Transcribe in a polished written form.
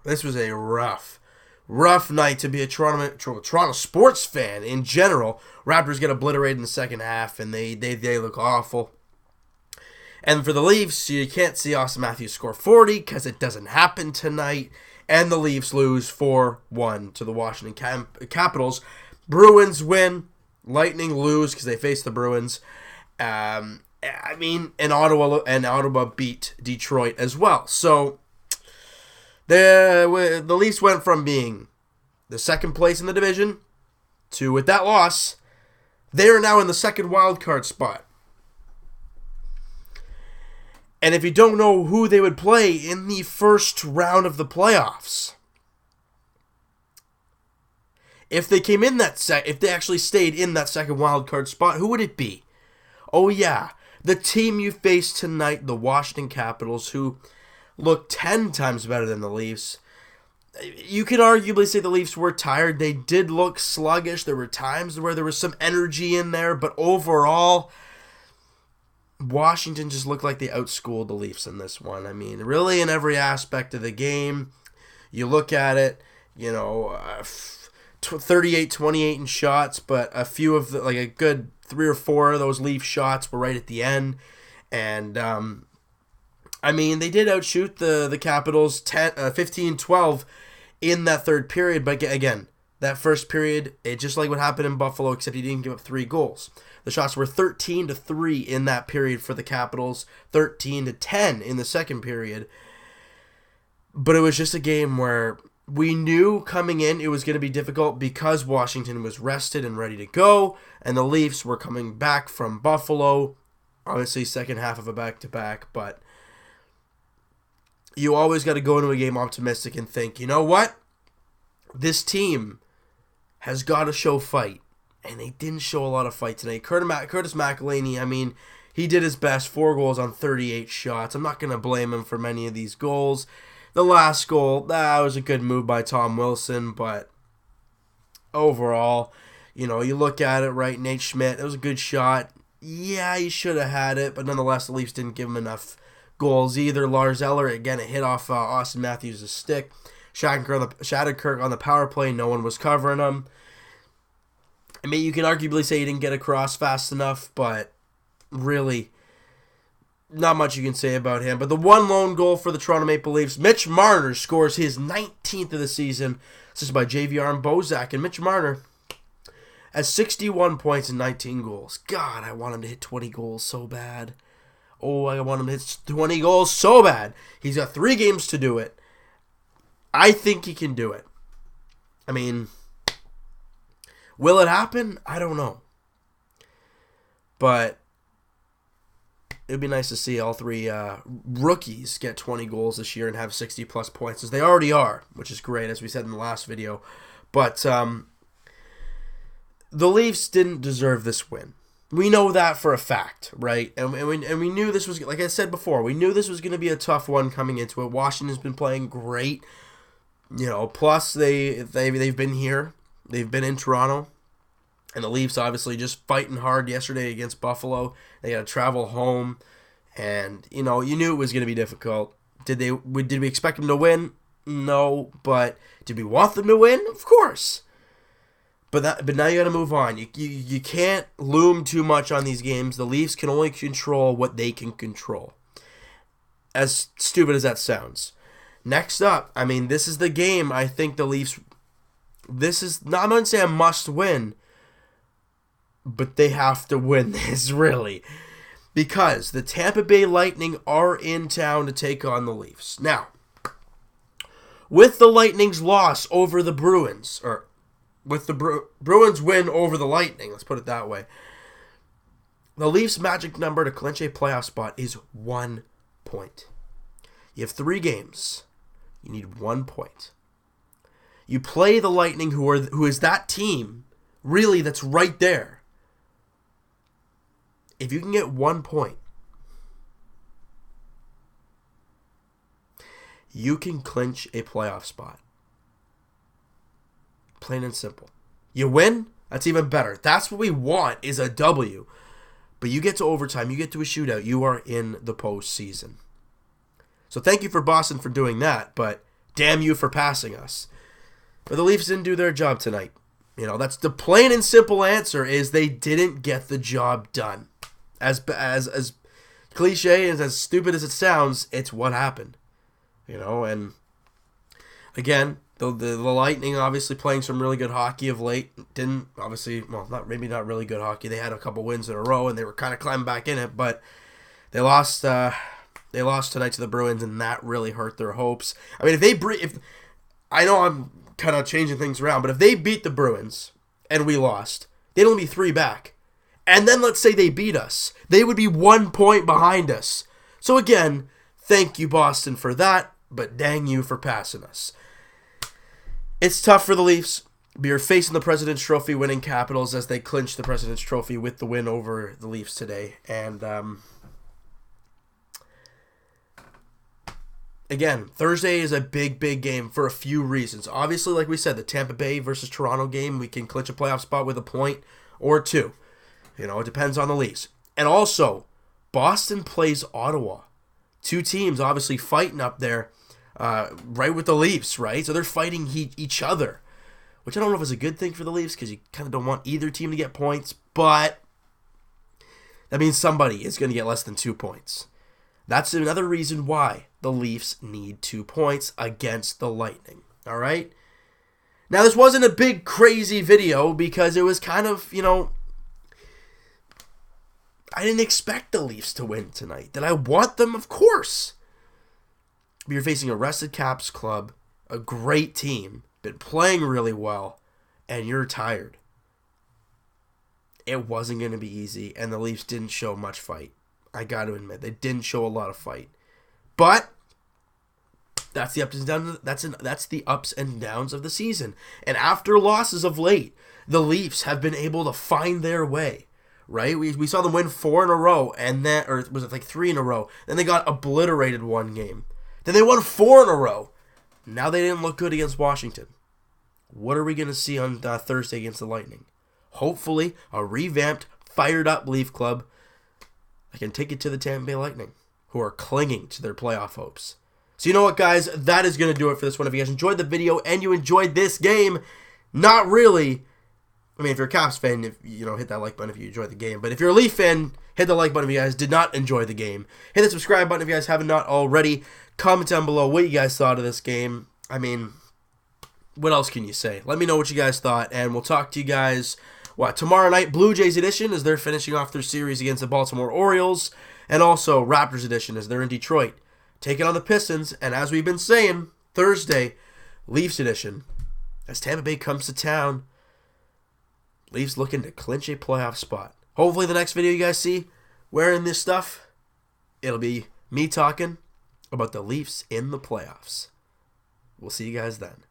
This was a rough night to be a Toronto sports fan in general. Raptors get obliterated in the second half, and they look awful. And for the Leafs, you can't see Austin Matthews score 40 because it doesn't happen tonight. And the Leafs lose 4-1 to the Washington Capitals. Bruins win. Lightning lose because they face the Bruins. And Ottawa beat Detroit as well. So the Leafs went from being the second place in the division to, with that loss, they are now in the second wild card spot. And if you don't know who they would play in the first round of the playoffs, if they came in if they actually stayed in that second wild card spot, who would it be? Oh yeah, the team you face tonight, the Washington Capitals, who look 10 times better than the Leafs. You could arguably say the Leafs were tired. They did look sluggish. There were times where there was some energy in there, but overall, Washington just looked like they outschooled the Leafs in this one. I mean, really in every aspect of the game. You look at it, 38-28 in shots, but a few of a good 3 or 4 of those Leaf shots were right at the end. And, they did outshoot the Capitals 15-12 in that third period. But again, that first period, it just like what happened in Buffalo, except he didn't give up 3 goals. The shots were 13-3 in that period for the Capitals, 13-10 in the second period. But it was just a game where we knew coming in it was going to be difficult because Washington was rested and ready to go, and the Leafs were coming back from Buffalo, obviously second half of a back-to-back, but you always got to go into a game optimistic and think, you know what? This team has got to show fight. And they didn't show a lot of fight tonight. Curtis McElhinney, he did his best. 4 goals on 38 shots. I'm not going to blame him for many of these goals. The last goal, that was a good move by Tom Wilson. But overall, you look at it, right, Nate Schmidt, it was a good shot. Yeah, he should have had it. But nonetheless, the Leafs didn't give him enough goals either. Lars Eller, again, it hit off Austin Matthews' stick. Shattenkirk on the power play. No one was covering him. You can arguably say he didn't get across fast enough, but really, not much you can say about him. But the one lone goal for the Toronto Maple Leafs, Mitch Marner scores his 19th of the season. This is by JVR and Bozak. And Mitch Marner has 61 points and 19 goals. God, I want him to hit 20 goals so bad. Oh, I want him to hit 20 goals so bad. He's got 3 games to do it. I think he can do it. Will it happen? I don't know. But it would be nice to see all 3 rookies get 20 goals this year and have 60-plus points, as they already are, which is great, as we said in the last video. But the Leafs didn't deserve this win. We know that for a fact, right? And we knew this was, like I said before, we knew this was going to be a tough one coming into it. Washington's been playing great. Plus they've been here. They've been in Toronto, and the Leafs obviously just fighting hard yesterday against Buffalo. They got to travel home, and you knew it was going to be difficult. Did we expect them to win? No, but did we want them to win? Of course. But now you got to move on. You can't loom too much on these games. The Leafs can only control what they can control. As stupid as that sounds. Next up, this is the game I think the Leafs. This is not, I'm not going to say a must win, but they have to win this, really. Because the Tampa Bay Lightning are in town to take on the Leafs. Now, with the Lightning's loss over the Bruins, or with the Bruins win over the Lightning, let's put it that way, the Leafs' magic number to clinch a playoff spot is 1 point. You have 3 games. You need 1 point. You play the Lightning, who is that team, really, that's right there. If you can get 1 point, you can clinch a playoff spot. Plain and simple. You win, that's even better. That's what we want, is a W. But you get to overtime, you get to a shootout, you are in the postseason. So thank you for Boston for doing that, but damn you for passing us. But the Leafs didn't do their job tonight. You know, that's the plain and simple answer, is they didn't get the job done. As cliche and as stupid as it sounds, it's what happened. You know, and again, the Lightning obviously playing some really good hockey of late. Didn't, obviously, well, maybe not really good hockey. They had a couple wins in a row, and they were kind of climbing back in it, but they lost tonight to the Bruins, and that really hurt their hopes. I mean, if I know I'm kind of changing things around, but if they beat the Bruins and we lost, they'd only be 3 back. And then let's say they beat us. They would be 1 point behind us. So again, thank you, Boston, for that, but dang you for passing us. It's tough for the Leafs. You're facing the President's Trophy winning Capitals as they clinch the President's Trophy with the win over the Leafs today. And again, Thursday is a big, big game for a few reasons. Obviously, like we said, the Tampa Bay versus Toronto game, we can clinch a playoff spot with a point or 2. You know, it depends on the Leafs. And also, Boston plays Ottawa. 2 teams obviously fighting up there right with the Leafs, right? So they're fighting each other, which I don't know if is a good thing for the Leafs because you kind of don't want either team to get points, but that means somebody is going to get less than 2 points. That's another reason why the Leafs need 2 points against the Lightning, all right? Now, this wasn't a big, crazy video because it was kind of, you know, I didn't expect the Leafs to win tonight. Did I want them? Of course. But you're facing a rested Caps club, a great team, been playing really well, and you're tired. It wasn't going to be easy, and the Leafs didn't show much fight. I got to admit, they didn't show a lot of fight. But that's the ups and downs. That's the ups and downs of the season. And after losses of late, the Leafs have been able to find their way. Right? We saw them win 4 in a row, and then, or was it like 3 in a row? Then they got obliterated 1 game. Then they won 4 in a row. Now they didn't look good against Washington. What are we going to see on Thursday against the Lightning? Hopefully, a revamped, fired-up Leaf club that can take it to the Tampa Bay Lightning, who are clinging to their playoff hopes. So you know what, guys? That is going to do it for this one. If you guys enjoyed the video and you enjoyed this game, not really. I mean, if you're a Caps fan, hit that like button if you enjoyed the game. But if you're a Leaf fan, hit the like button if you guys did not enjoy the game. Hit the subscribe button if you guys have not already. Comment down below what you guys thought of this game. I mean, what else can you say? Let me know what you guys thought, and we'll talk to you guys, tomorrow night, Blue Jays edition, as they're finishing off their series against the Baltimore Orioles, and also Raptors edition, as they're in Detroit, taking on the Pistons, and as we've been saying, Thursday, Leafs edition, as Tampa Bay comes to town. Leafs looking to clinch a playoff spot. Hopefully the next video you guys see wearing this stuff, it'll be me talking about the Leafs in the playoffs. We'll see you guys then.